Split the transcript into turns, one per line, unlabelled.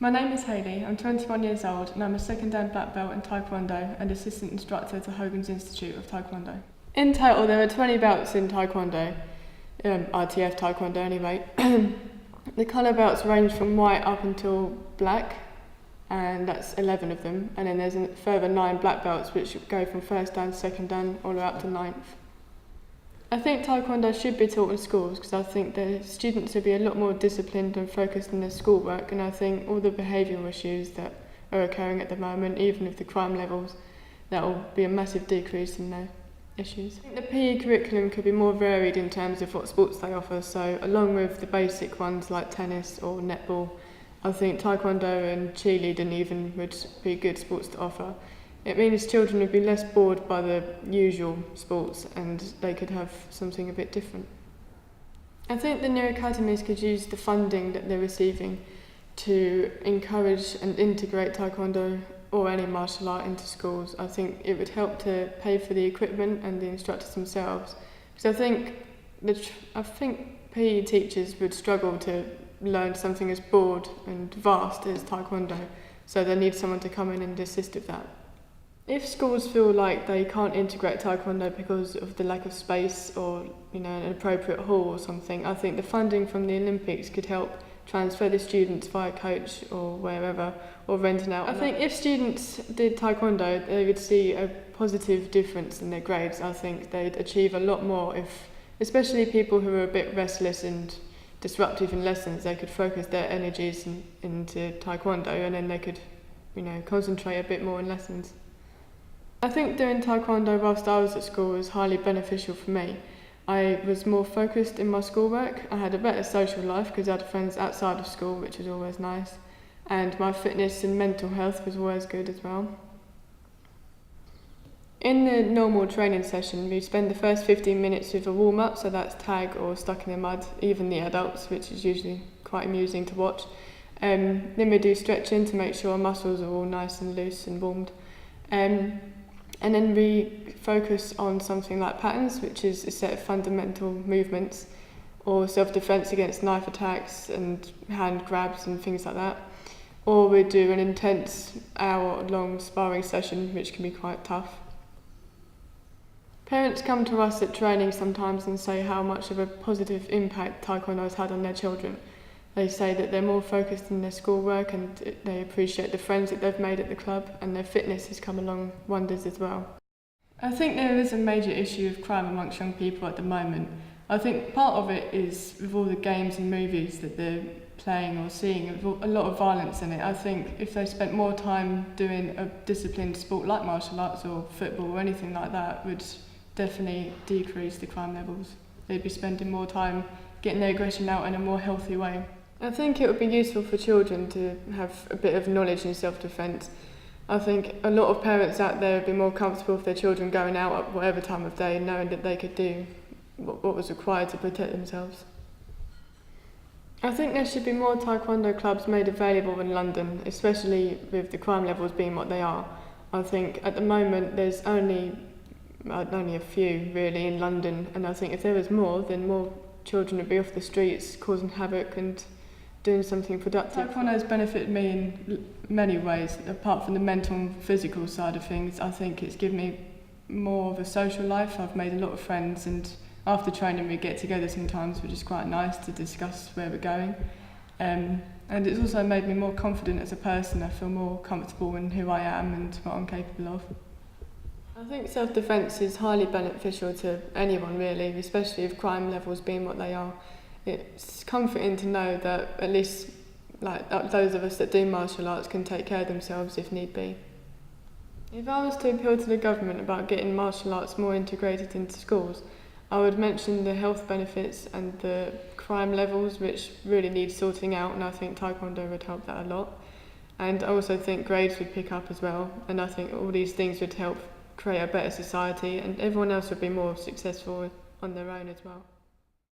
My name is Hayley, I'm 21 years old and I'm a second dan black belt in Taekwondo and assistant instructor to Hogan's Institute of Taekwondo. In total there are 20 belts in Taekwondo, ITF Taekwondo anyway. The colour belts range from white up until black, and that's 11 of them, and then there's a further 9 black belts which go from first dan, second dan all the way up to 9th. I think Taekwondo should be taught in schools because I think the students would be a lot more disciplined and focused in their schoolwork, and I think all the behavioural issues that are occurring at the moment, even with the crime levels, that will be a massive decrease in their issues. I think the PE curriculum could be more varied in terms of what sports they offer, so along with the basic ones like tennis or netball, I think Taekwondo and cheerleading even would be good sports to offer. It means children would be less bored by the usual sports and they could have something a bit different. I think the new academies could use the funding that they're receiving to encourage and integrate Taekwondo or any martial art into schools. I think it would help to pay for the equipment and the instructors themselves. Because I think PE teachers would struggle to learn something as broad and vast as Taekwondo, so they need someone to come in and assist with that. If schools feel like they can't integrate Taekwondo because of the lack of space or an appropriate hall or something, I think the funding from the Olympics could help transfer the students via coach or wherever, or renting out. I think if students did Taekwondo, they would see a positive difference in their grades. I think they'd achieve a lot more if, especially people who are a bit restless and disruptive in lessons, they could focus their energies into Taekwondo, and then they could concentrate a bit more in lessons. I think doing Taekwondo whilst I was at school was highly beneficial for me. I was more focused in my schoolwork, I had a better social life because I had friends outside of school, which was always nice, and my fitness and mental health was always good as well. In the normal training session, we spend the first 15 minutes with a warm-up, so that's tag or stuck in the mud, even the adults, which is usually quite amusing to watch. Then we do stretching to make sure our muscles are all nice and loose and warmed. And then we focus on something like patterns, which is a set of fundamental movements, or self-defense against knife attacks and hand grabs and things like that. Or we do an intense hour-long sparring session, which can be quite tough. Parents come to us at training sometimes and say how much of a positive impact Taekwondo has had on their children. They say that they're more focused in their schoolwork and they appreciate the friends that they've made at the club, and their fitness has come along wonders as well. I think there is a major issue of crime amongst young people at the moment. I think part of it is with all the games and movies that they're playing or seeing, a lot of violence in it. I think if they spent more time doing a disciplined sport like martial arts or football or anything like that, would definitely decrease the crime levels. They'd be spending more time getting their aggression out in a more healthy way. I think it would be useful for children to have a bit of knowledge in self-defence. I think a lot of parents out there would be more comfortable with their children going out at whatever time of day, knowing that they could do what was required to protect themselves. I think there should be more Taekwondo clubs made available in London, especially with the crime levels being what they are. I think at the moment there's only a few really in London, and I think if there was more, then more children would be off the streets causing havoc and doing something productive. Taekwondo has benefited me in many ways, apart from the mental and physical side of things. I think it's given me more of a social life. I've made a lot of friends, and after training we get together sometimes, which is quite nice to discuss where we're going. And it's also made me more confident as a person. I feel more comfortable in who I am and what I'm capable of. I think self-defence is highly beneficial to anyone really, especially with crime levels being what they are. It's comforting to know that at least those of us that do martial arts can take care of themselves if need be. If I was to appeal to the government about getting martial arts more integrated into schools, I would mention the health benefits and the crime levels, which really need sorting out, and I think Taekwondo would help that a lot. And I also think grades would pick up as well, and I think all these things would help create a better society, and everyone else would be more successful on their own as well.